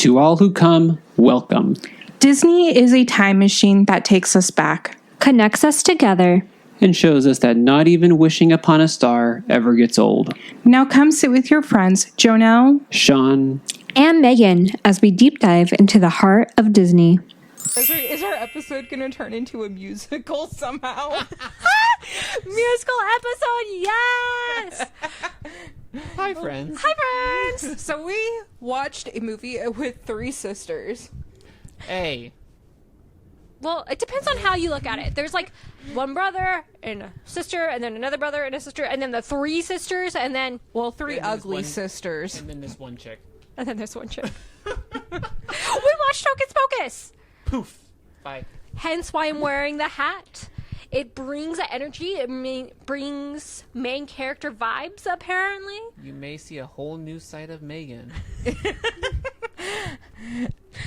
To all who come, welcome. Disney is a time machine that takes us back, connects us together, and shows us that not even wishing upon a star ever gets old. Now come sit with your friends, Jonelle, Sean, and Megan as we deep dive into the heart of Disney. Is our episode going to turn into a musical somehow? Musical episode, yes! Hi, friends. Hi, friends! So we watched a movie with three sisters. Hey. Well, it depends on how you look at it. There's like one brother and a sister, and then another brother and a sister, and then the three sisters, and then... Well, three ugly sisters. And then this one chick. And then there's one chick. We watched Hocus Pocus! Poof. Bye. Hence why I'm wearing the hat. It brings energy. It brings main character vibes, apparently. You may see a whole new side of Megan.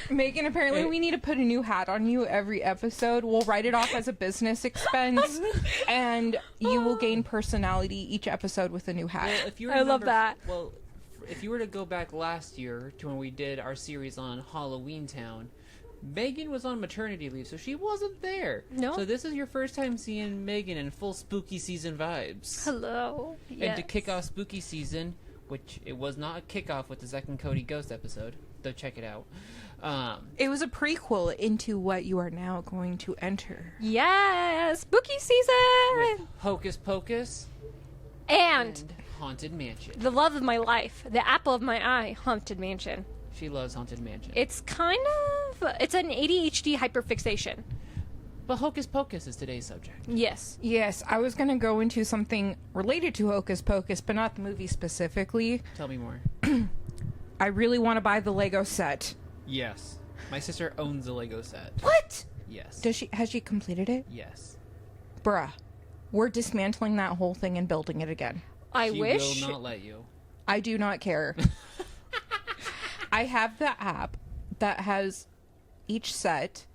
Megan, apparently we need to put a new hat on you every episode. We'll write it off as a business expense, and you will gain personality each episode with a new hat. Well, if you I love that. Well, if you were to go back last year to when we did our series on Halloween Town, Megan was on maternity leave, so she wasn't there. No. So this is your first time seeing Megan in full spooky season vibes. Hello. Yes. And to kick off spooky season, which it was not a kickoff with the Zack and Cody Ghost episode, though check it out. It was a prequel into what you are now going to enter. Yes! Spooky season! With Hocus Pocus And Haunted Mansion. the love of my life, the apple of my eye, Haunted Mansion. She loves Haunted Mansion. It's kind of... It's an ADHD hyperfixation. But Hocus Pocus is today's subject. Yes. Yes, I was going to go into something related to Hocus Pocus, but not the movie specifically. Tell me more. I really want to buy the Lego set. Yes. My sister owns a Lego set. What? Yes. Has she completed it? Yes. Bruh. We're dismantling that whole thing and building it again. I She wish... will not let you. I do not care. I have the app that has each set,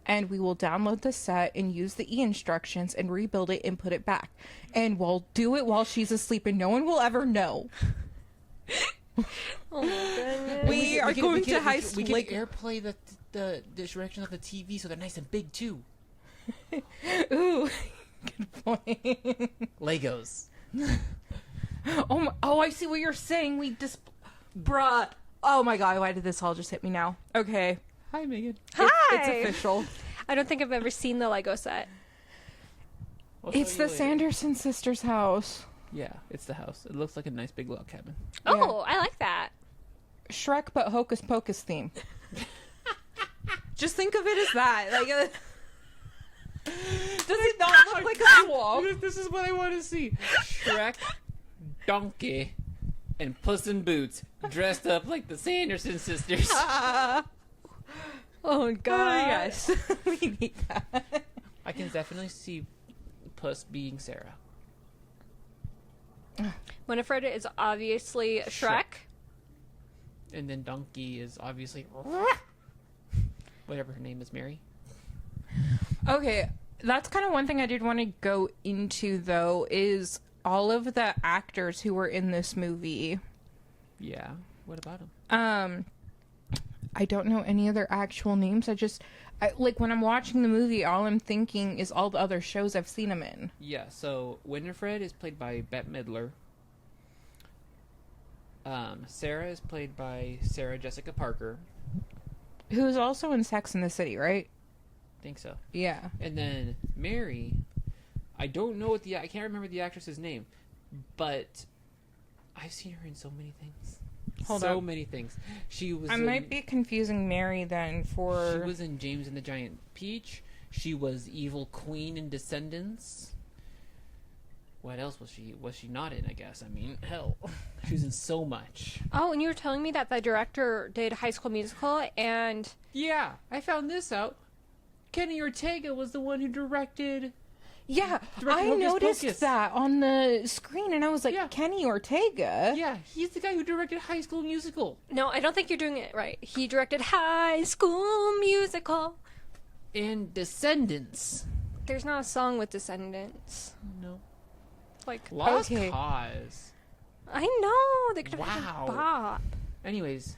and we will download the set and use the instructions and rebuild it and put it back. And we'll do it while she's asleep, and no one will ever know. Oh my goodness. We are going to heist We can Lego. airplay the direction of the TV so they're nice and big too. Ooh, good point. Legos. Oh, I see what you're saying. Bruh. Oh my god, why did this all just hit me now? Okay. Hi, Megan. Hi! It's official. I don't think I've ever seen the Lego set. I'll show It's you the later. Sanderson Sisters' house. Yeah, it's the house. It looks like a nice big log cabin. Oh, I like that. Shrek, but Hocus Pocus theme. Just think of it as that. Like, does it not look like a swamp? This is what I want to see. Shrek, Donkey, and Puss in Boots dressed up like the Sanderson sisters. Oh, God. Yes. We need that. I can definitely see Puss being Sarah. Winifred is obviously Shrek. And then Donkey is obviously whatever her name is, Mary. Okay, that's kind of one thing I did want to go into, though, is all of the actors who were in this movie. Yeah. What about them? I don't know any other actual names. Like, when I'm watching the movie, all I'm thinking is all the other shows I've seen them in. Yeah, so Winifred is played by Bette Midler. Sarah is played by Sarah Jessica Parker. Who's also in Sex and the City, right? Think so. Yeah. And then Mary, I don't know I can't remember the actress's name, but I've seen her in so many things. Hold so up. many things. She was. I might be confusing Mary then for... She was in James and the Giant Peach. She was Evil Queen in Descendants. What else was she? Was she not in? I guess. I mean, hell, she was in so much. Oh, and you were telling me that the director did High School Musical, and... Yeah, I found this out. Kenny Ortega was the one who directed. Yeah, Directed I Hocus noticed Pocus. that on the screen, and I was like, Yeah. Kenny Ortega? Yeah, he's the guy who directed High School Musical. No, I don't think you're doing it right. He directed High School Musical. And Descendants. There's not a song with Descendants. No. Like, Lost Okay. Cause. I know. They could have Wow. had a bop. Anyways,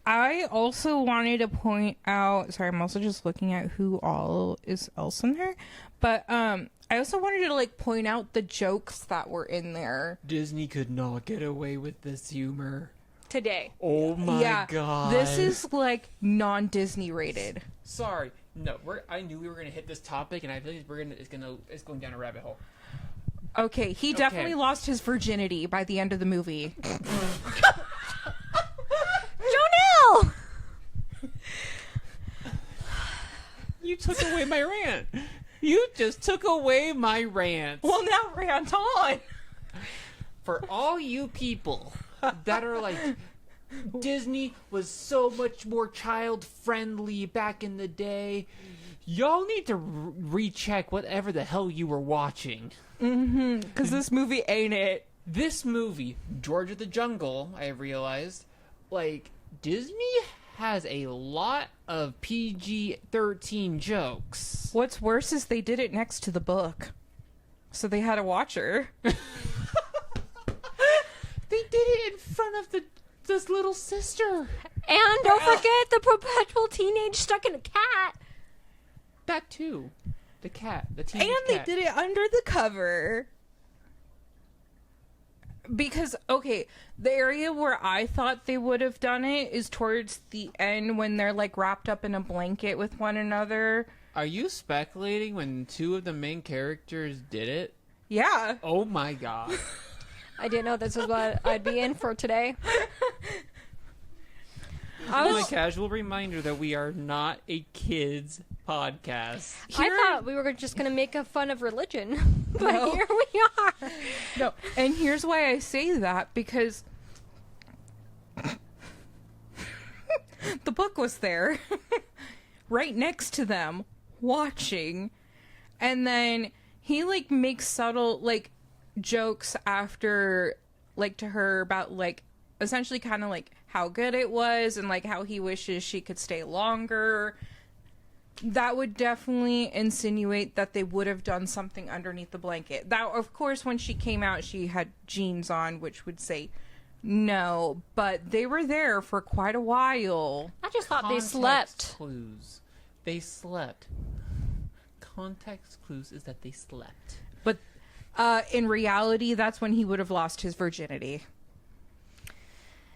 I also wanted to point out, sorry, I'm also just looking at who all is else in there, but I also wanted to like point out the jokes that were in there. Disney could not get away with this humor Today. Oh my god. This is like non-Disney rated. Sorry. No, I knew we were gonna hit this topic, and I feel like it's going down a rabbit hole. Okay, he definitely lost his virginity by the end of the movie. Jonelle! You took away my rant. You just took away my rant. Well, now rant on. For all you people that are like, Disney was so much more child friendly back in the day, y'all need to recheck whatever the hell you were watching. Because this movie ain't it. This movie, George of the Jungle, I realized, like, Disney has a lot of PG-13 jokes. What's worse is they did it next to the book. So they had a watcher. They did it in front of this little sister. And don't forget the perpetual teenage stuck in a cat. That too. The cat. The teenage And they cat. did it under the cover. Because, okay, the area where I thought they would have done it is towards the end when they're, like, wrapped up in a blanket with one another. Are you speculating when two of the main characters did it? Yeah. Oh my god. I didn't know this was what I'd be in for today. A casual reminder that we are not a kids podcast. I thought we were just going to make a fun of religion, but here we are. No, and here's why I say that, because the book was there, right next to them, watching, and then he, like, makes subtle, like, jokes after, like, to her about, like, essentially kind of, like, how good it was and, like, how he wishes she could stay longer. That would definitely insinuate that they would have done something underneath the blanket. That, of course, when she came out, she had jeans on, which would say no, but they were there for quite a while. I just thought they Context slept. Clues. They slept. Context clues is that they slept. But in reality, that's when he would have lost his virginity.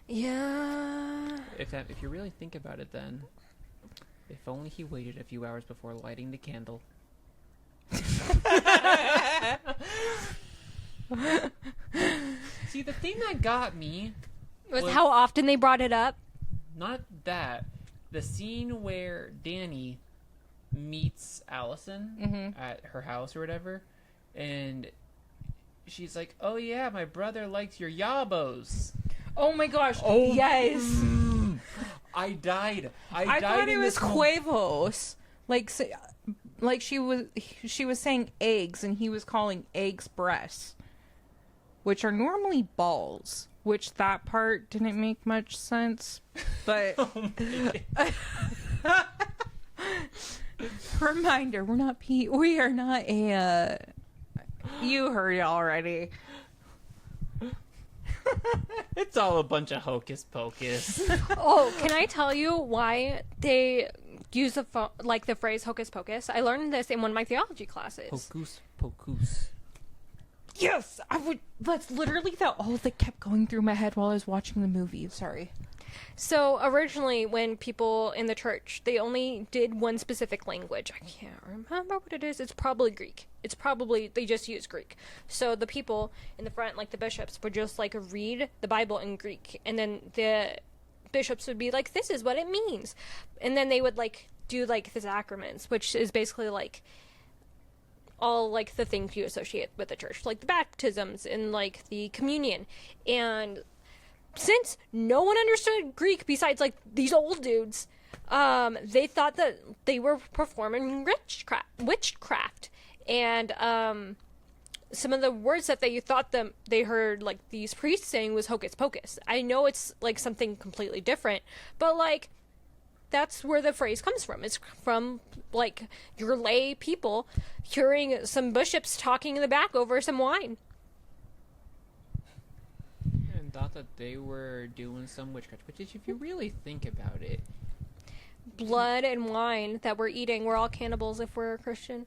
Yeah. If you really think about it, then if only he waited a few hours before lighting the candle. See, the thing that got me Was how often they brought it up. not that, the scene where Danny meets Allison at her house or whatever, and she's like, "Oh yeah, my brother likes your yabos." Oh my gosh! Oh, yes, I died. I died thought it in was this Quavos. Like she was saying eggs, and he was calling eggs breasts, which are normally balls. Which that part didn't make much sense, but reminder: we are not a. You heard it already. It's all a bunch of hocus pocus. Oh, can I tell you why they use the phrase hocus pocus? I learned this in one of my theology classes. Hocus pocus. Yes, that's literally all that kept going through my head while I was watching the movie. Sorry. So originally, when people in the church, they only did one specific language. I can't remember what it is. It's probably Greek. They just use Greek. So the people in the front, like the bishops, would just like read the Bible in Greek, and then the bishops would be like, "This is what it means," and then they would like do like the sacraments, which is basically like all like the things you associate with the church, like the baptisms and like the communion. And since no one understood Greek besides like these old dudes, they thought that they were performing witchcraft. And some of the words that they thought they heard like these priests saying was hocus pocus. I know it's like something completely different, but like that's where the phrase comes from. It's from like your lay people hearing some bishops talking in the back over some wine. And thought that they were doing some witchcraft, which is, if you really think about it, Blood and wine that we're eating, we're all cannibals if we're a Christian.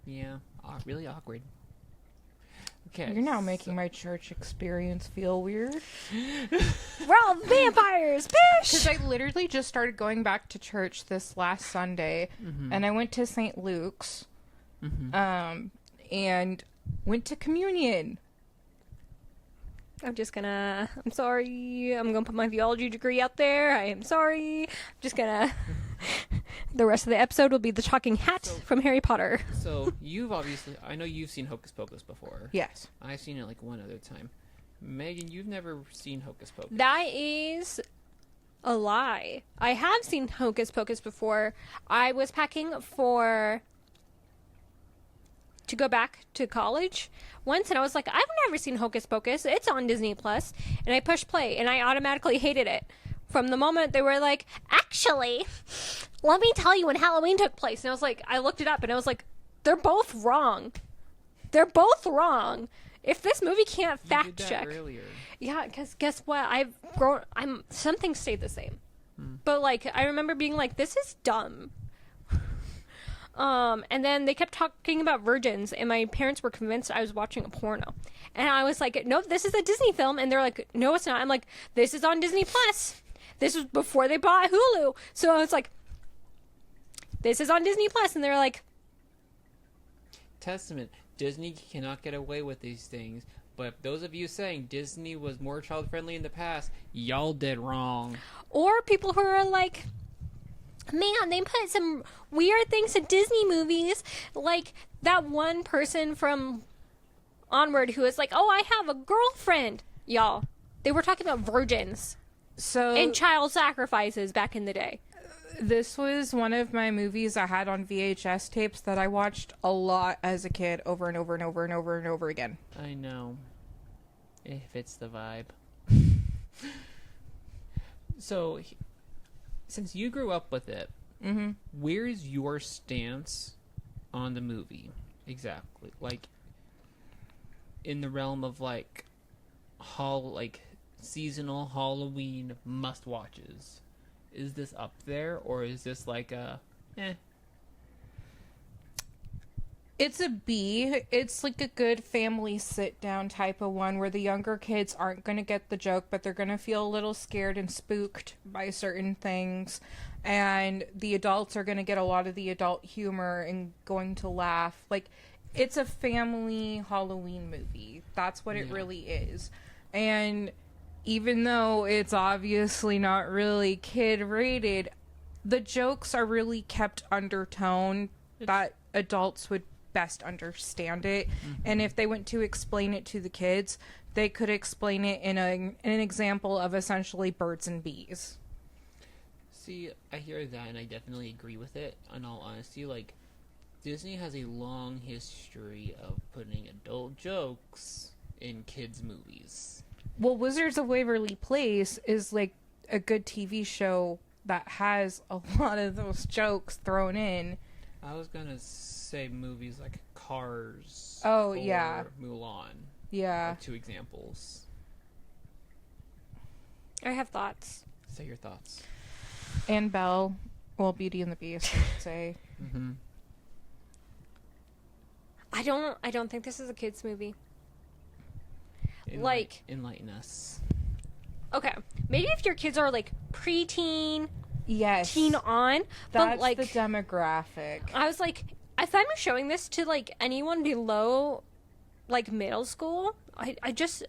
yeah, really awkward. Okay. You're now making my church experience feel weird. We're all vampires, Because bitch! I literally just started going back to church this last Sunday, and I went to St. Luke's, and went to communion. I'm sorry. I'm gonna put my theology degree out there. I am sorry. I'm just gonna... The rest of the episode will be the talking hat from Harry Potter. So, I know you've seen Hocus Pocus before. Yes. I've seen it like one other time. Megan, you've never seen Hocus Pocus. That is a lie. I have seen Hocus Pocus before. I was packing to go back to college once, and I was like, I've never seen Hocus Pocus. It's on Disney Plus. And I pushed play, and I automatically hated it. From the moment they were like, actually, let me tell you when Halloween took place. And I was like, I looked it up, and I was like, they're both wrong. They're both wrong. If this movie can't fact check. Earlier. Yeah, because guess what? Something stayed the same. But, like, I remember being like, this is dumb. And then they kept talking about virgins, and my parents were convinced I was watching a porno. And I was like, no, this is a Disney film. And they're like, no, it's not. I'm like, this is on Disney Plus. This was before they bought Hulu. So I was like, this is on Disney Plus. And they're like, Testament. Disney cannot get away with these things. But those of you saying Disney was more child-friendly in the past, y'all did wrong. or people who are like, man, they put some weird things in Disney movies. Like that one person from Onward who was like, oh, I have a girlfriend. Y'all, they were talking about virgins and child sacrifices back in the day. This was one of my movies I had on VHS tapes that I watched a lot as a kid, over and over and over and over and over again. I know. It fits the vibe. So, since you grew up with it, where's your stance on the movie? Exactly. Like, in the realm of, like, seasonal Halloween must-watches. Is this up there, or is this like a, It's a B. It's like a good family sit-down type of one where the younger kids aren't going to get the joke, but they're going to feel a little scared and spooked by certain things. And the adults are going to get a lot of the adult humor and going to laugh. Like, it's a family Halloween movie. That's what it really is. And even though it's obviously not really kid-rated, the jokes are really kept undertone that adults would best understand it. And if they went to explain it to the kids, they could explain it in an example of essentially birds and bees. See, I hear that, and I definitely agree with it. In all honesty, like, Disney has a long history of putting adult jokes in kids' movies. Well, Wizards of Waverly Place is like a good TV show that has a lot of those jokes thrown in. I was gonna say movies like Cars. Oh, or yeah. Mulan. Yeah. Are two examples. I have thoughts. Say your thoughts. And Belle. Well, Beauty and the Beast, I should say. I don't think this is a kids movie. Enlighten us. Okay, maybe if your kids are like preteen, Yes. teen on, That's but like the demographic. I was like, if I'm showing this to like anyone below like middle school, I just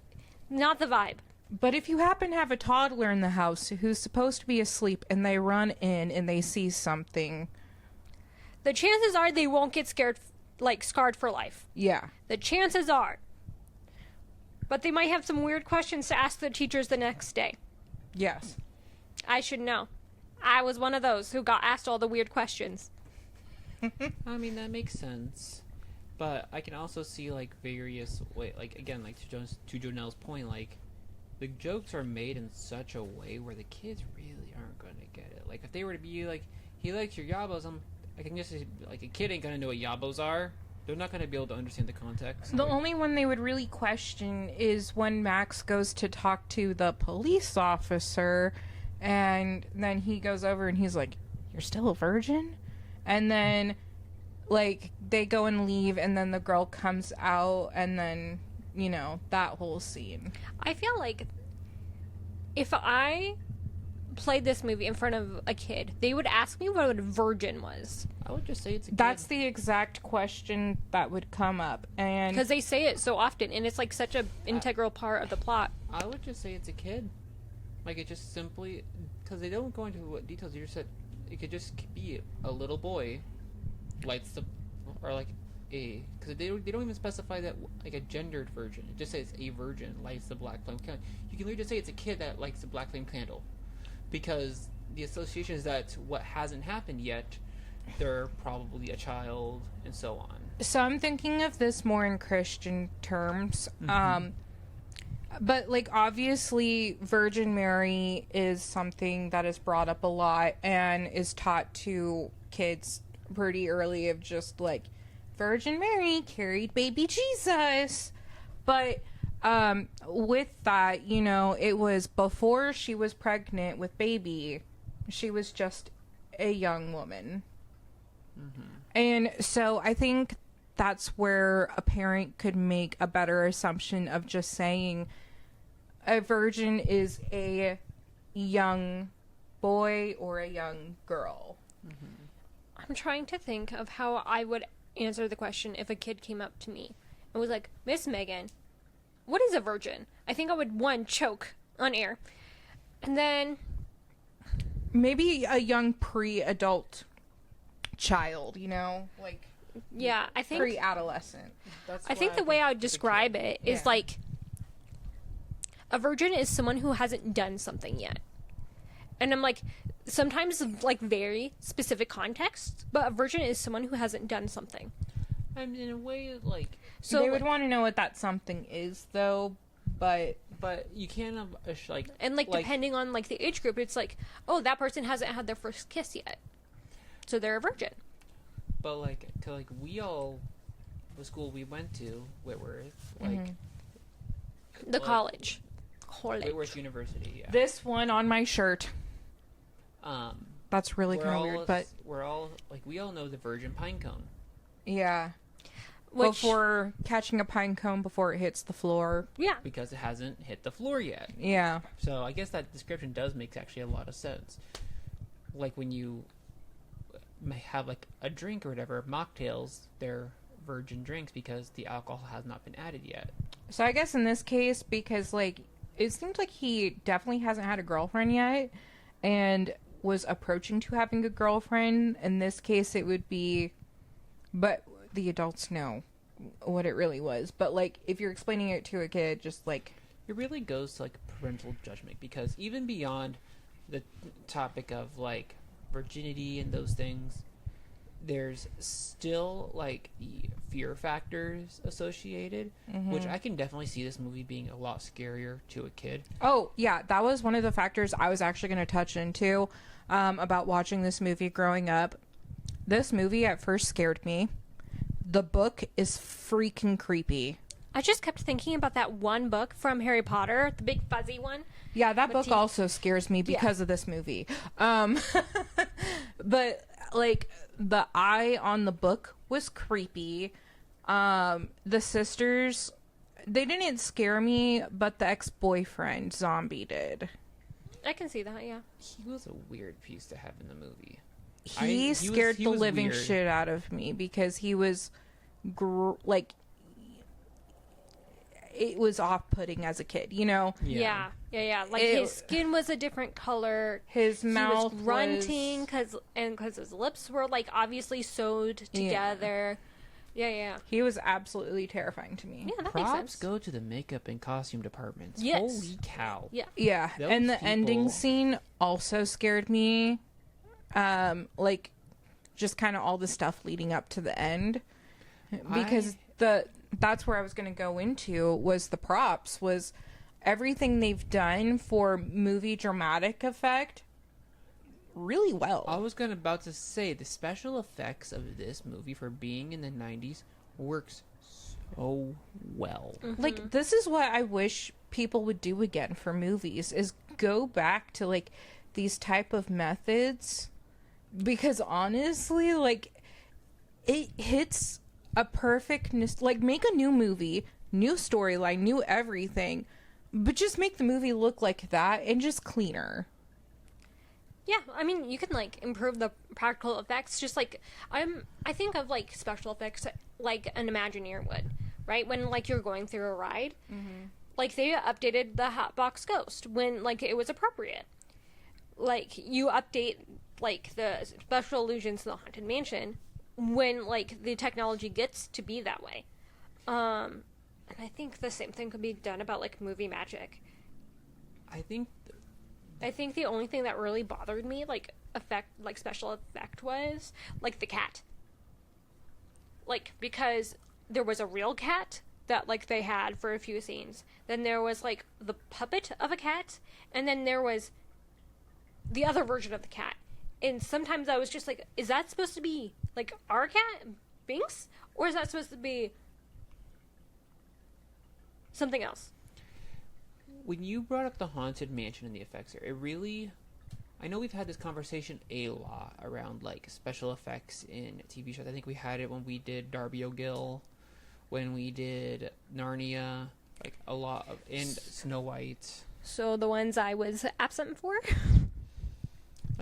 not the vibe. But if you happen to have a toddler in the house who's supposed to be asleep and they run in and they see something, The chances are they won't get scared, like scarred for life. yeah. The chances are. But they might have some weird questions to ask the teachers the next day. Yes. I should know. I was one of those who got asked all the weird questions. I mean, that makes sense. But I can also see, like, various like, again, like, to Jonelle's point, like, the jokes are made in such a way where the kids really aren't going to get it. Like, if they were to be like, he likes your yabos, I can just say, like, a kid ain't going to know what yabos are. They're not going to be able to understand the context. The only one they would really question is when Max goes to talk to the police officer, and then he goes over and he's like, "You're still a virgin?" And then, like, they go and leave, and then the girl comes out, and then, you know, that whole scene. I feel like if I played this movie in front of a kid, they would ask me what a virgin was. I would just say it's a kid. That's the exact question that would come up. And Because they say it so often, and it's like such a integral part of the plot. I would just say it's a kid. Like, it just simply... Because they don't go into what details. You just said it could just be a little boy lights the... Or, like, a... Because they don't even specify that, like, a gendered virgin. It just says a virgin lights the black flame candle. You can literally just say it's a kid that likes the black flame candle. Because the association is that what hasn't happened yet, they're probably a child, and so on. so I'm thinking of this more in Christian terms. But, like, obviously, Virgin Mary is something that is brought up a lot and is taught to kids pretty early of just, like, Virgin Mary carried baby Jesus. But with that, you know, it was before she was pregnant with baby. She was just a young woman. And so I think that's where a parent could make a better assumption of just saying a virgin is a young boy or a young girl. I'm trying to think of how I would answer the question if a kid came up to me and was like, "Miss Megan, what is a virgin?" I think I would, one, choke on air. And then... Maybe a young pre-adult child, you know? Like, Yeah, I think... pre-adolescent. That's I think the way I would describe it is Yeah. like... A virgin is someone who hasn't done something yet. And I'm like, sometimes, like, very specific context, but a virgin is someone who hasn't done something. I mean, in a way, like... So they would like, want to know what that something is, though, but... But you can't have, like... and like depending on like the age group, it's like, oh, that person hasn't had their first kiss yet, so they're a virgin. But, like, we all... The school we went to, Whitworth, like... The Like, college. Whitworth University, yeah. This one on my shirt. That's really we're kind of all- weird, but We're all... Like, we all know the virgin pine cone. yeah. Which, Before catching a pine cone before it hits the floor. yeah, Because it hasn't hit the floor yet. Yeah. So I guess that description does make actually a lot of sense. Like when you may have like a drink or whatever, mocktails, they're virgin drinks because the alcohol has not been added yet. So I guess in this case, because, like, it seems like he definitely hasn't had a girlfriend yet and was approaching to having a girlfriend. In this case, it would be... But the adults know what it really was. But, like, if you're explaining it to a kid, just, like... It really goes to like parental judgment because even beyond the topic of like virginity and those things, there's still like the fear factors associated, which I can definitely see this movie being a lot scarier to a kid. Oh, yeah, that was one of the factors I was actually going to touch into about watching this movie growing up. This movie at first scared me. The book is freaking creepy. I just kept thinking about that one book from Harry Potter, the big fuzzy one. Yeah, that book teeth. also scares me because of this movie. But, like, the eye on the book was creepy. The sisters, they didn't scare me, but the ex-boyfriend zombie did. I can see that, yeah. He was a weird piece to have in the movie. He scared the was living weird. shit out of me because he was, like, it was off-putting as a kid, you know? Yeah. Like his skin was a different color. His He mouth was grunting because his lips were like obviously sewed together. Yeah. He was absolutely terrifying to me. Yeah, that makes Props sense. go to the makeup and costume departments. Yes. Holy cow. Yeah. Yeah, Those and the ending people- scene also scared me. Like, just kind of all the stuff leading up to the end. Because that's where I was going to go into was the props, was everything they've done for movie dramatic effect really well. I was about to say the special effects of this movie for being in the 90s works so well. Like, this is what I wish people would do again for movies, is go back to, like, these type of methods, because honestly, like, it hits a perfectness. Like, make a new movie, new storyline, new everything, but just make the movie look like that and just cleaner. Yeah, I mean, you can, like, improve the practical effects, just like, I think of, like, special effects like an Imagineer would, right? When, like, you're going through a ride, like, they updated the Hotbox Ghost when, like, it was appropriate. Like, you update, like, the special illusions in the Haunted Mansion when, like, the technology gets to be that way. And I think the same thing could be done about, like, movie magic. I think the only thing that really bothered me, like, special effect was, like, the cat. Like, because there was a real cat that, like, they had for a few scenes. Then there was, like, the puppet of a cat, and then there was the other version of the cat. And sometimes I was just like, is that supposed to be, like, our cat, Binks? Or is that supposed to be something else? when you brought up the Haunted Mansion and the effects here, it really... I know we've had this conversation a lot around, like, special effects in TV shows. I think we had it when we did Darby O'Gill, when we did Narnia, like, a lot of... and Snow White. So the ones I was absent for?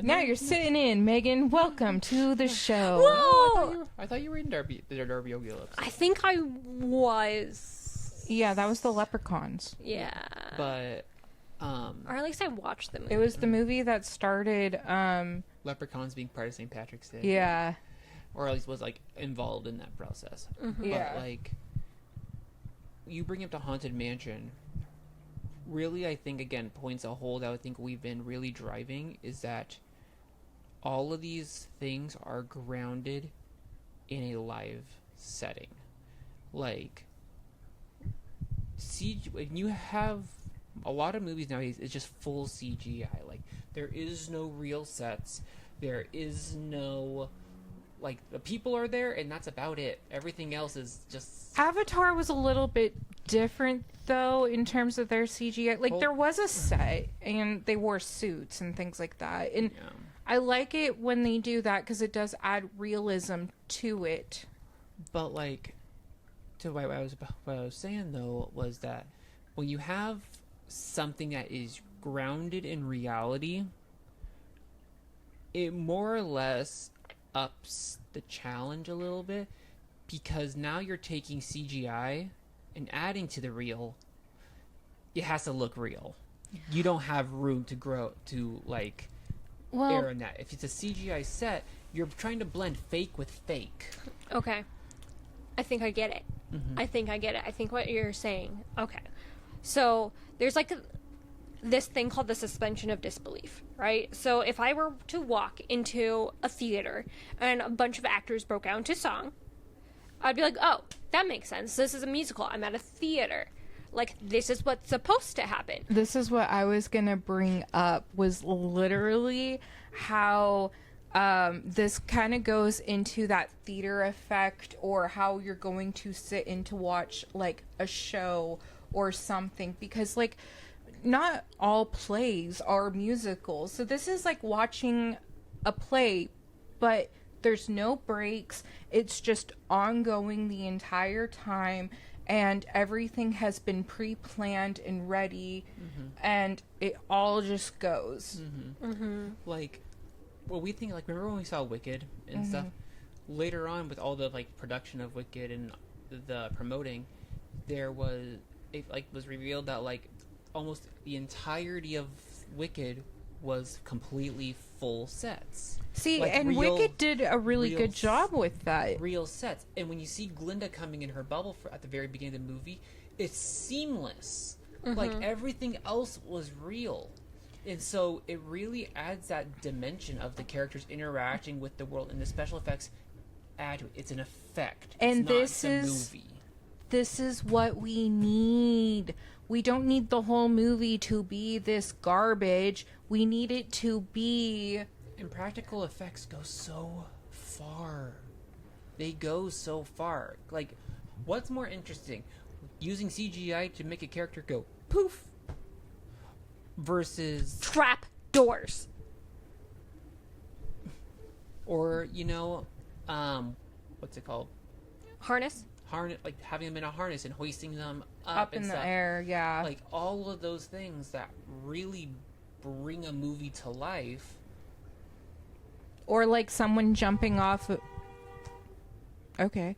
Now you're sitting in, Megan. Welcome to the show. Whoa! I thought you were in the Darby O'Gill episode. I think I was. Yeah, that was the Leprechauns. Yeah. But, or at least I watched the movie. It was the movie that started, Leprechauns being part of St. Patrick's Day. yeah. Or at least was, like, involved in that process. Mm-hmm. Yeah. But, like, you bring up the Haunted Mansion, really, I think, again, points a hole that I think we've been really driving is that all of these things are grounded in a live setting. Like, when you have a lot of movies nowadays, it's just full CGI. Like, there is no real sets. There is no... like, the people are there, and that's about it. Everything else is just... Avatar was a little bit different, though, in terms of their CGI. Like, there was a set, and they wore suits and things like that. And Yeah. I like it when they do that, because it does add realism to it. But, like, to what I was saying, though, was that when you have something that is grounded in reality, it more or less ups the challenge a little bit, because now you're taking CGI and adding to the real. It has to look real. You don't have room to grow to, like, err in that. If it's a CGI set, you're trying to blend fake with fake. Okay. I think I get it. Mm-hmm. I think I get it. I think what you're saying. Okay. So there's like this thing called the suspension of disbelief, right? So if I were to walk into a theater and a bunch of actors broke out into song, I'd be like, oh, that makes sense. This is a musical. I'm at a theater. Like, this is what's supposed to happen. This is what I was going to bring up, was literally how this kind of goes into that theater effect, or how you're going to sit in to watch, like, a show or something. Because, like, not all plays are musicals. So this is like watching a play, but there's no breaks. It's just ongoing the entire time, and everything has been pre-planned and ready, and it all just goes. Like, well, we think, like, remember when we saw Wicked and stuff? Later on, with all the, like, production of Wicked and the promoting, it was revealed that, like, almost the entirety of Wicked was completely full sets. See, Like, and real- Wicked did a really real good job with that. Real sets. And when you see Glinda coming in her bubble at the very beginning of the movie, it's seamless. Like, everything else was real. And so it really adds that dimension of the characters interacting with the world, and the special effects add to it. It's an effect. And It's not a movie. This is what we need. We don't need the whole movie to be this garbage. We need it to be... And practical effects go so far. they go so far. Like, what's more interesting? Using CGI to make a character go poof versus Trap doors. or, you know, what's it called? Harness. Like having them in a harness and hoisting them Up and in the stuff. air, yeah. Like all of those things that really bring a movie to life. Or like someone jumping off. Okay.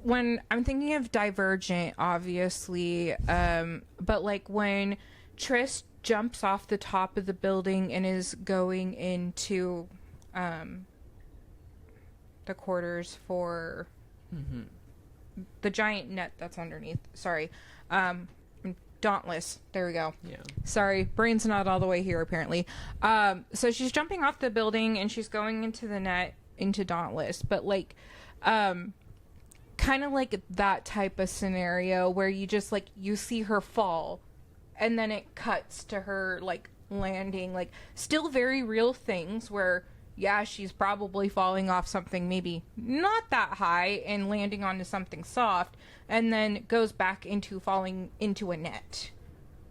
When I'm thinking of Divergent, obviously, but like when Trish jumps off the top of the building and is going into the quarters for the giant net that's underneath. Sorry. Dauntless. There we go. Yeah. Sorry, brain's not all the way here apparently. So she's jumping off the building and she's going into the net, into Dauntless, but like kind of like that type of scenario where you just like you see her fall and then it cuts to her like landing, like still very real things where yeah, she's probably falling off something maybe not that high and landing onto something soft, and then goes back into falling into a net.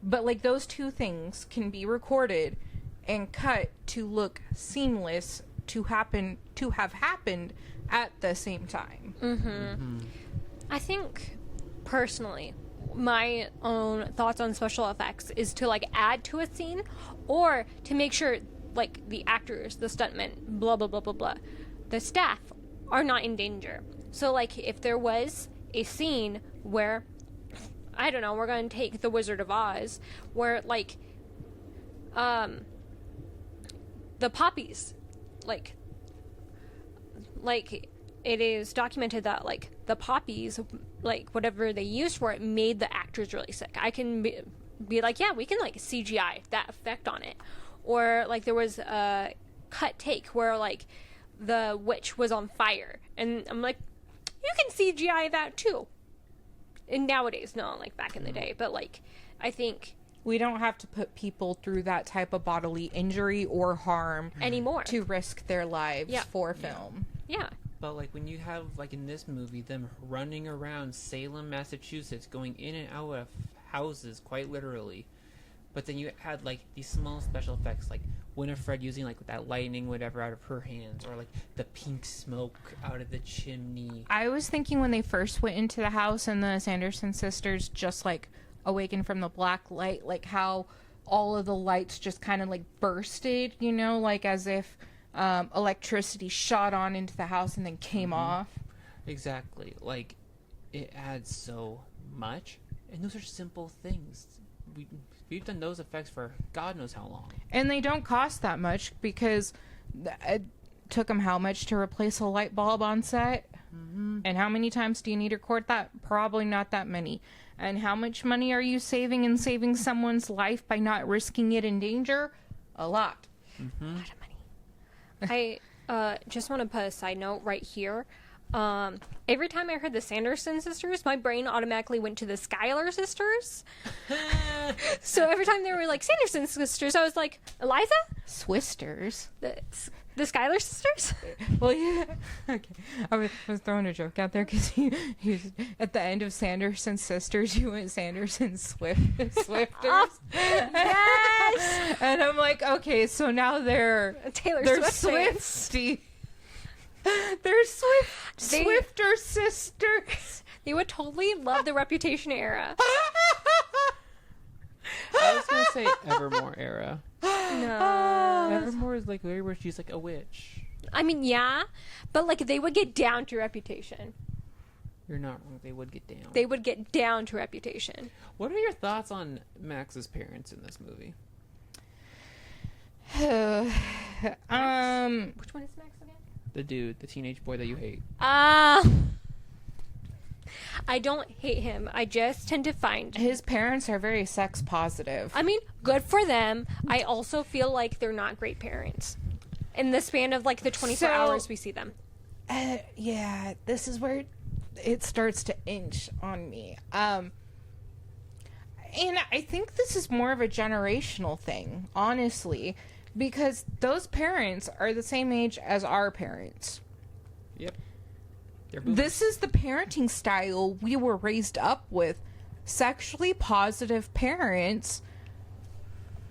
But like those two things can be recorded and cut to look seamless to have happened at the same time. I think personally my own thoughts on special effects is to like add to a scene or to make sure like the actors, the stuntmen, blah blah blah blah blah, the staff are not in danger. So like if there was a scene where, I don't know, we're going to take The Wizard of Oz, where like the poppies, like it is documented that like the poppies, like whatever they used for it, made the actors really sick. I can be like, yeah, we can like CGI that effect on it. Or like there was a cut take where like the witch was on fire, and I'm like, you can CGI that too. And nowadays, not like back in the day, but like I think We don't have to put people through that type of bodily injury or harm anymore to risk their lives for film. Yeah. But like when you have like in this movie them running around Salem, Massachusetts, going in and out of houses quite literally. But then you had like these small special effects like Winifred using like that lightning whatever out of her hands, or like the pink smoke out of the chimney. I was thinking when they first went into the house and the Sanderson sisters just like awakened from the black light, like how all of the lights just kind of like bursted, you know, like as if electricity shot on into the house and then came off. Exactly. Like it adds so much, and those are simple things. We've done those effects for God knows how long. And they don't cost that much because it took them how much to replace a light bulb on set? Mm-hmm. And how many times do you need to record that? Probably not that many. And how much money are you saving in saving someone's life by not risking it in danger? A lot. A lot of money. I just want to put a side note right here. Every time I heard the Sanderson sisters, my brain automatically went to the Schuyler sisters. So every time they were like Sanderson sisters, I was like, Eliza? Swisters. The Schuyler sisters? Well, yeah. Okay. I was throwing a joke out there because he was, at the end of Sanderson Sisters, you went Sanderson Swifters. Yes! And I'm like, okay, so now they're Taylor Swift Swifty. They're Swifter sisters. They would totally love the Reputation era. I was gonna say Evermore era. No. Evermore is like where she's like a witch. I mean, yeah, but like they would get down to Reputation. You're not wrong. They would get down. They would get down to Reputation. What are your thoughts on Max's parents in this movie? Which one is Max again? The dude, the teenage boy that you hate. I don't hate him. I just tend to find His parents are very sex positive. I mean, good for them. I also feel like they're not great parents. In the span of like the 24 hours we see them. Yeah, this is where it starts to inch on me. And I think this is more of a generational thing, honestly, because those parents are the same age as our parents. Yep. They're boobies. This is the parenting style we were raised up with. Sexually positive parents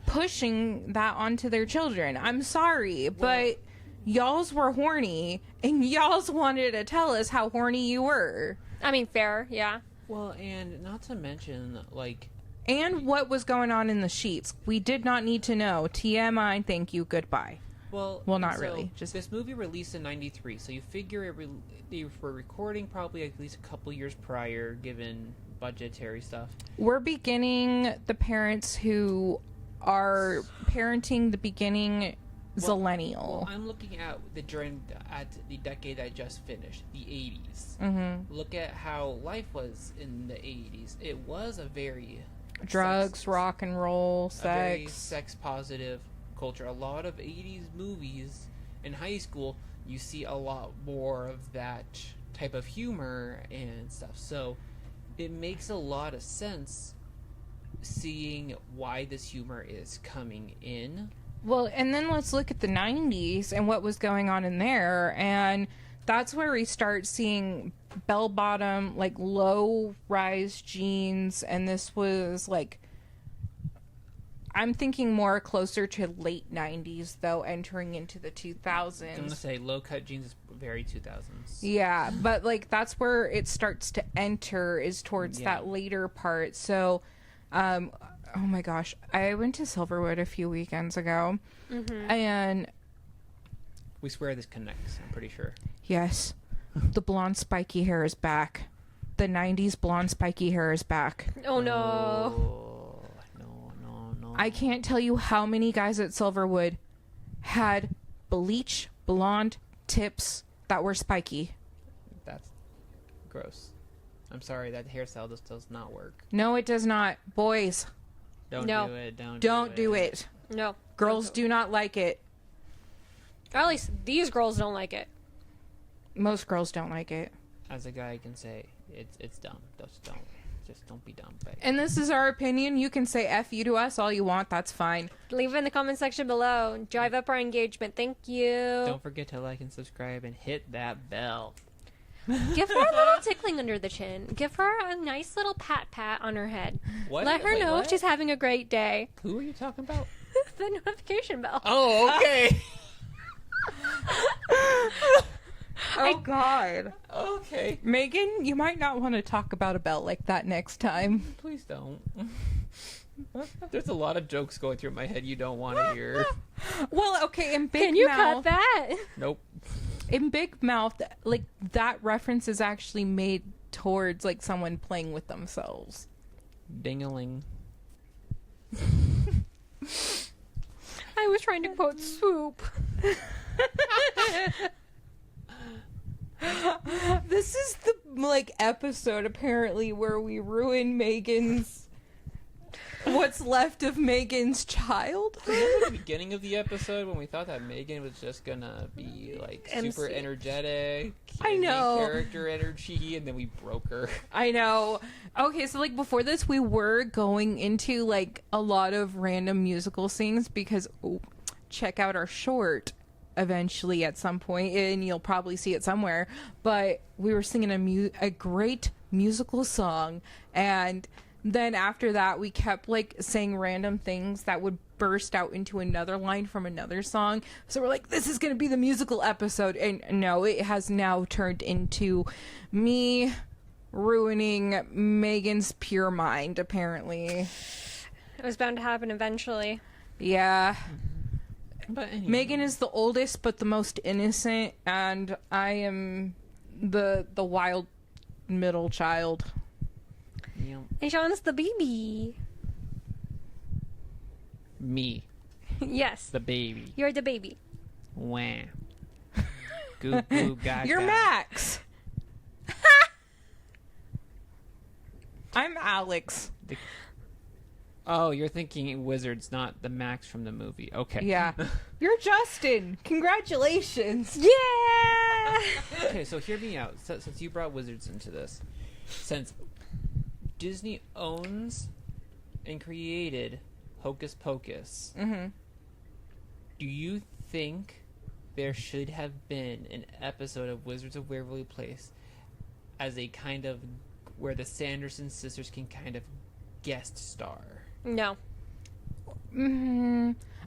pushing that onto their children. I'm sorry, but y'alls were horny, and y'alls wanted to tell us how horny you were. I mean, fair, yeah. Well, and not to mention, like... And what was going on in the sheets. We did not need to know. TMI, thank you, goodbye. Well, not so really. Just this movie released in '93, so you figure they were recording probably at least a couple years prior, given budgetary stuff. we're beginning the parents who are parenting the beginning zillennial. Well, I'm looking at the decade I just finished, the 80s. Mm-hmm. Look at how life was in the 80s. It was a very Drugs, rock and roll, a very sex. sex positive culture. A lot of 80s movies in high school, you see a lot more of that type of humor and stuff. So it makes a lot of sense seeing why this humor is coming in. Well, and then let's look at the 90s and what was going on in there. And that's where we start seeing bell-bottom, like, low-rise jeans. And this was, like, I'm thinking more closer to late 90s, though, entering into the 2000s. I'm going to say low-cut jeans is very 2000s. Yeah, but, like, that's where it starts to enter, is towards that later part. So, oh my gosh, I went to Silverwood a few weekends ago, and We swear this connects, I'm pretty sure. yes, the blonde spiky hair is back. The 90s blonde spiky hair is back. Oh no. Oh, no. I can't tell you how many guys at Silverwood had bleach blonde tips that were spiky. That's gross. I'm sorry, that hairstyle just does not work. No, it does not. Boys, Don't No. do it. don't do it. No. Girls do not like it. Or at least these girls don't like it. Most girls don't like it. As a guy, I can say it's dumb. Just don't be dumb. But And this is our opinion. You can say F you to us all you want. That's fine. Leave it in the comment section below. Drive up our engagement. Thank you. don't forget to like and subscribe and hit that bell. Give her a little tickling under the chin. Give her a nice little pat on her head. What? Let her Wait, know what? she's having a great day. Who are you talking about? The notification bell. Oh, okay. Oh, God. Okay. Megan, you might not want to talk about a bell like that next time. Please don't. There's a lot of jokes going through my head you don't want to hear. Well, okay, in Big Can you Mouth, cut that? Nope. in Big Mouth, like, that reference is actually made towards, like, someone playing with themselves. Ding-a-ling. I was trying to quote Swoop. This is the, like, episode, apparently, where we ruin Megan's... what's left of Megan's child? Remember the beginning of the episode when we thought that Megan was just gonna be like super MC. energetic? I and know. character energy, and then we broke her. I know. Okay, so, like, before this, we were going into, like, a lot of random musical scenes because, check out our short eventually at some point, and you'll probably see it somewhere, but we were singing a great musical song, and then after that, we kept, like, saying random things that would burst out into another line from another song. So we're like, this is going to be the musical episode. And no, it has now turned into me ruining Megan's pure mind, apparently. It was bound to happen eventually. Yeah. But anyway. Megan is the oldest but the most innocent, and I am the wild middle child. Yep. And Sean's the baby. Me, Yes. the baby. You're the baby. Wah. Goo goo gaga. You're Max. I'm Alex. Oh, you're thinking Wizards, not the Max from the movie. Okay. Yeah. You're Justin. Congratulations. Yeah. Okay, so hear me out. Since you brought Wizards into this, since Disney owns and created Hocus Pocus, Mm-hmm. do you think there should have been an episode of Wizards of Waverly Place as a kind of where the Sanderson sisters can kind of guest star. No.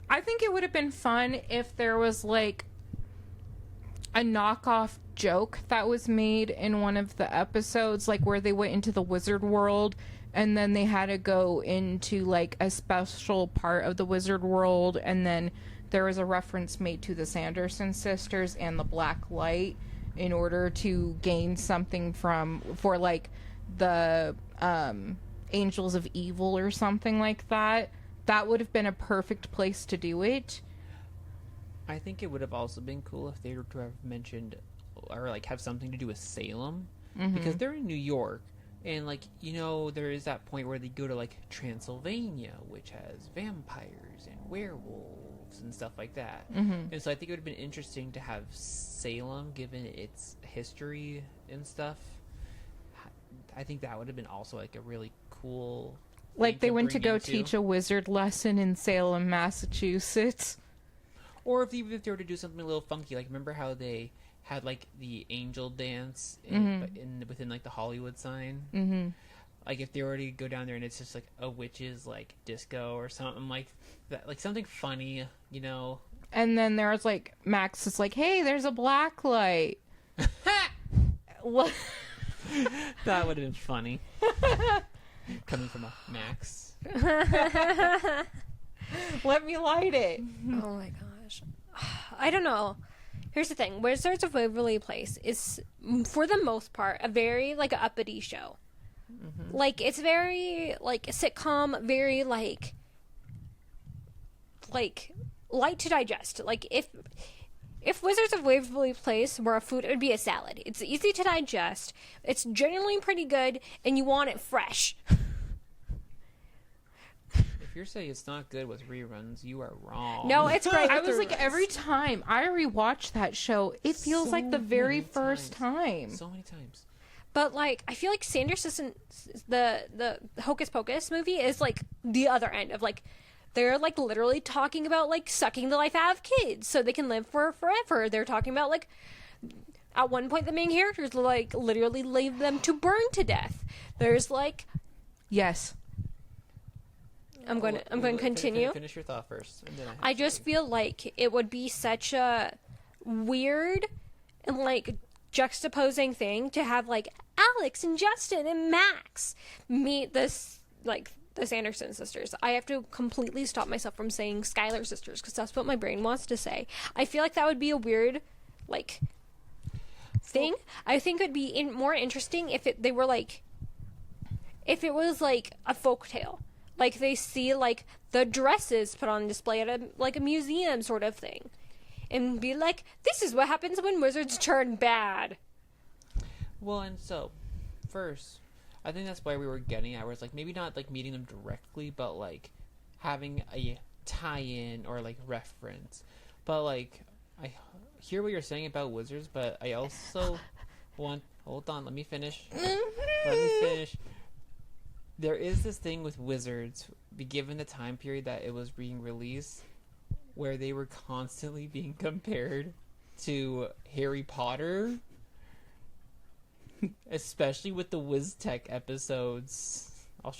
I think it would have been fun if there was like a knockoff joke that was made in one of the episodes, like where they went into the wizard world and then they had to go into like a special part of the wizard world, and then there was a reference made to the Sanderson sisters and the black light in order to gain something for like the angels of evil or something like that. That would have been a perfect place to do it. I think it would have also been cool if they were to have mentioned or like have something to do with Salem, because they're in New York, and like, you know, there is that point where they go to like Transylvania, which has vampires and werewolves and stuff like that. And so I think it would have been interesting to have Salem, given its history and stuff. I think that would have been also like a really cool, like they went to bring go into. teach a wizard lesson in Salem, Massachusetts. Or if they were to do something a little funky, like remember how they had like the angel dance within like the Hollywood sign. Like if they were to go down there and it's just like a witch's like disco or something like that, like something funny, you know. And then there was like Max is like, "Hey, there's a black light." What? That would have been funny. Coming from a Max. Let me light it. Oh my gosh. I don't know. Here's the thing. Wizards of Waverly Place is, for the most part, a very, like, uppity show. Like, it's very, like, a sitcom, very, like, light to digest. Like, if Wizards of Waverly Place were a food, it would be a salad. It's easy to digest. It's generally pretty good, and you want it fresh. If you're saying it's not good with reruns, you are wrong. No, it's great. I was like, every time I rewatch that show, it feels like the very first time. So many times. But, like, I feel like Sanderson, the Hocus Pocus movie is, like, the other end of, like, they're, like, literally talking about, like, sucking the life out of kids so they can live for forever. They're talking about, like, at one point the main characters, like, literally leave them to burn to death. There's, like... Yes. I'm going to continue. Finish your thought first. And then I just feel like it would be such a weird and, like, juxtaposing thing to have, like, Alex and Justin and Max meet this, like, the Sanderson sisters. I have to completely stop myself from saying Skylar sisters because that's what my brain wants to say. I feel like that would be a weird, like, thing. I think it would be more interesting if they were, like, if it was, like, a folktale. Like, they see, like, the dresses put on display at a museum sort of thing. And be like, this is what happens when wizards turn bad. Well, and so, first, I think that's why we were getting at, where it's, like, maybe not, like, meeting them directly, but, like, having a tie-in or, like, reference. But, like, I hear what you're saying about wizards, but I also want... Hold on, let me finish. There is this thing with Wizards, given the time period that it was being released, where they were constantly being compared to Harry Potter, especially with the WizTech episodes. I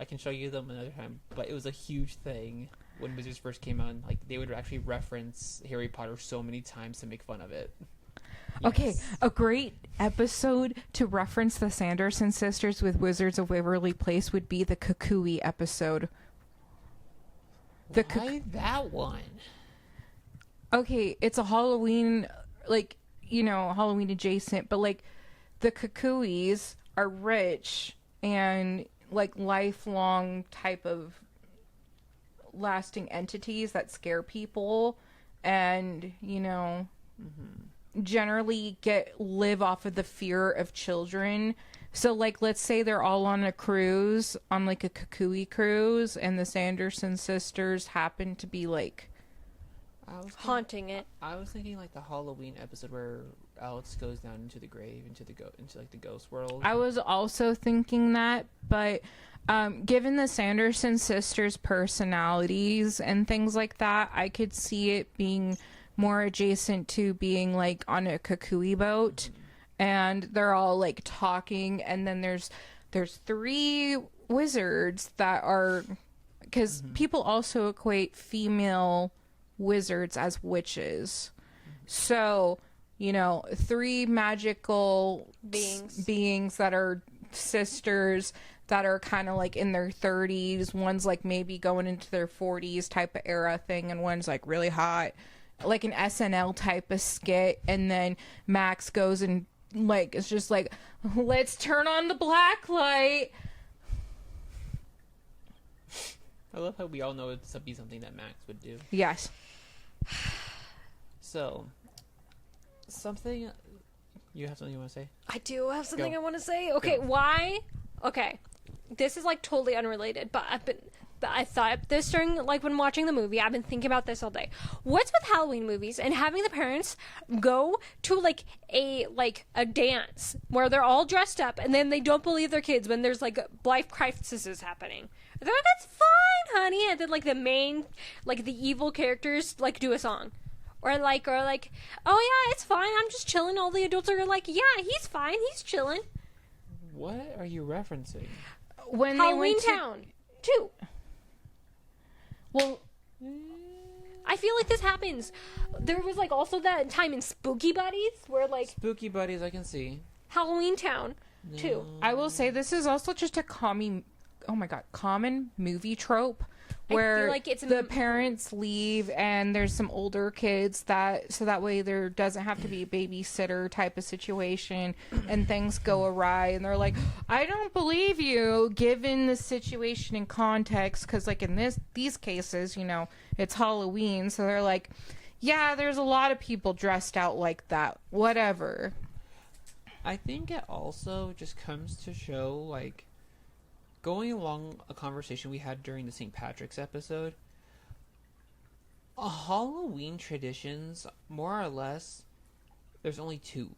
can show you them another time, but it was a huge thing when Wizards first came out. Like, they would actually reference Harry Potter so many times to make fun of it. Okay, Yes. a great episode to reference the Sanderson sisters with Wizards of Waverly Place would be the Kukui episode. Why that one? Okay, it's a Halloween, like, you know, Halloween adjacent, but, like, the Kukuis are rich and, like, lifelong type of lasting entities that scare people and, you know... generally live off of the fear of children. So, like, let's say they're all on a cruise, on, like, a Kukui cruise, and the Sanderson sisters happen to be, like... Haunting it. I was thinking, like, the Halloween episode where Alex goes down into the grave, into like, the ghost world. I was also thinking that, but given the Sanderson sisters' personalities and things like that, I could see it being more adjacent to being like on a kukui boat, and they're all like talking, and then there's 3 wizards that are, because people also equate female wizards as witches. So, 3 magical beings that are sisters that are kind of like in their 30s. One's like maybe going into their 40s type of era thing, and one's like really hot, like an SNL type of skit. And then Max goes and like it's just like, let's turn on the black light. I love how we all know it's be something that Max would do. Yes. So, something... You have something you want to say? I do have something Go. I want to say. Okay, Go. why? Okay, this is like totally unrelated, but I thought this during like when watching the movie. I've been thinking about this all day. What's with Halloween movies and having the parents go to like a dance where they're all dressed up and then they don't believe their kids when there's like life crises happening? They're like, "That's fine, honey," and then like the main, like the evil characters like do a song. Or like, "Oh yeah, it's fine. I'm just chilling." All the adults are like, "Yeah, he's fine. He's chilling." What are you referencing? When Halloween they went Town 2. Well, I feel like this happens. There was like also that time in Spooky Buddies where like Spooky Buddies, I can see. Halloween Town 2. I will say this is also just a common movie trope where feel like it's the parents leave and there's some older kids so that way there doesn't have to be a babysitter type of situation and things go awry and they're like, "I don't believe you," given the situation and context, because like in these cases, it's Halloween, so they're like, "Yeah, there's a lot of people dressed out like that, whatever." I think it also just comes to show, like, going along a conversation we had during the St. Patrick's episode, Halloween traditions, more or less, there's only 2.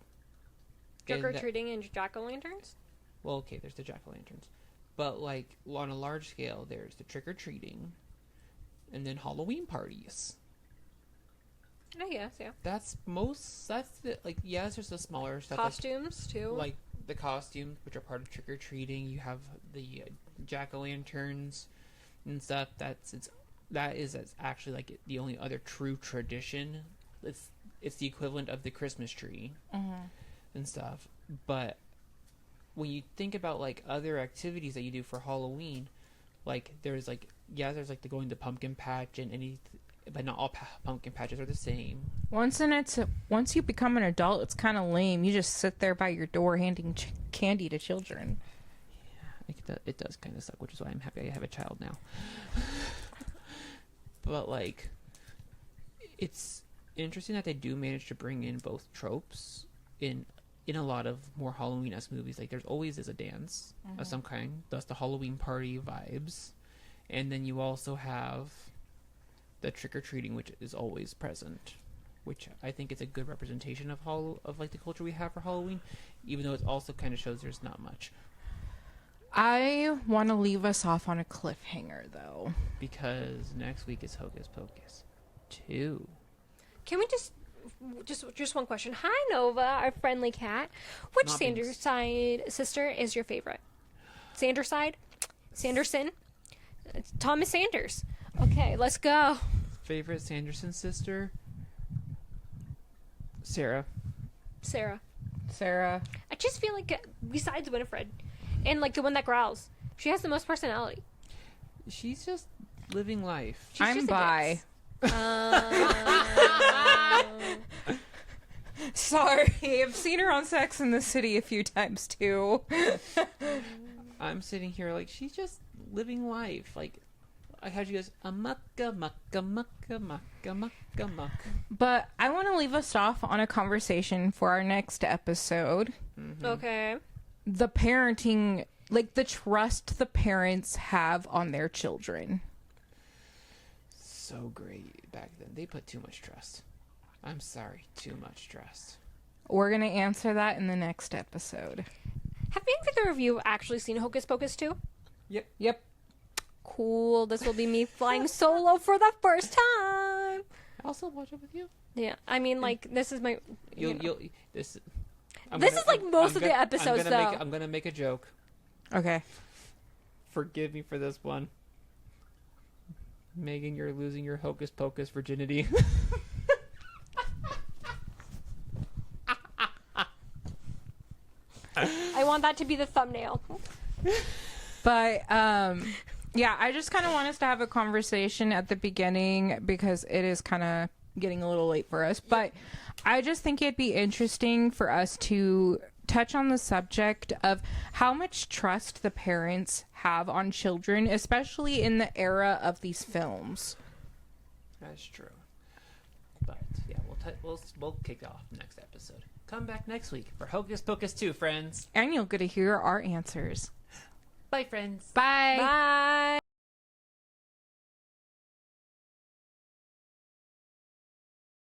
Trick-or-treating and jack-o'-lanterns? Well, okay, there's the jack-o'-lanterns. But, like, on a large scale, there's the trick-or-treating, and then Halloween parties. Oh, yes, yeah. There's the smaller stuff. Costumes, too. Like the costumes, which are part of trick-or-treating. You have the jack-o'-lanterns and stuff. That is actually like the only other true tradition. It's the equivalent of the Christmas tree and stuff. But when you think about like other activities that you do for Halloween, like there's like the going to pumpkin patch and but not all pumpkin patches are the same. Once you become an adult, it's kind of lame. You just sit there by your door handing candy to children. Yeah, it does kind of suck, which is why I'm happy I have a child now. But like, it's interesting that they do manage to bring in both tropes in a lot of more Halloween-esque movies. Like, there's always a dance of some kind. That's the Halloween party vibes, and then you also have the trick-or-treating, which is always present, which I think is a good representation of like the culture we have for Halloween, even though it also kind of shows there's not much. I want to leave us off on a cliffhanger, though. Because next week is Hocus Pocus 2. Can we just one question? Hi, Nova, our friendly cat. Which Not Sanderson sister is your favorite? Sanderson? It's Thomas Sanders. Okay, let's go. Favorite Sanderson sister? Sarah. Sarah. I just feel like, besides Winifred, and like the one that growls, she has the most personality. She's just living life. She's I'm just a bi. ditz. Sorry, I've seen her on Sex in the City a few times too. I'm sitting here like, she's just living life. Like how she goes, mucka mucka mucka mucka mucka muck. But I want to leave us off on a conversation for our next episode. Mm-hmm. Okay. The parenting, like the trust the parents have on their children. So great back then. They put too much trust. I'm sorry, too much trust. We're going to answer that in the next episode. Have either of you actually seen Hocus Pocus 2? Yep. Cool. This will be me flying solo for the first time. I'll still watch it with you. Yeah, I mean, like, this is my... This is like most of the episodes, though. I'm gonna make a joke. Okay. Forgive me for this one. Megan, you're losing your Hocus Pocus virginity. I want that to be the thumbnail. But, yeah, I just kind of want us to have a conversation at the beginning because it is kind of getting a little late for us. But I just think it'd be interesting for us to touch on the subject of how much trust the parents have on children, especially in the era of these films. That's true. But yeah, we'll kick off next episode. Come back next week for Hocus Pocus 2, friends. And you'll get to hear our answers. Bye, friends. Bye. Bye.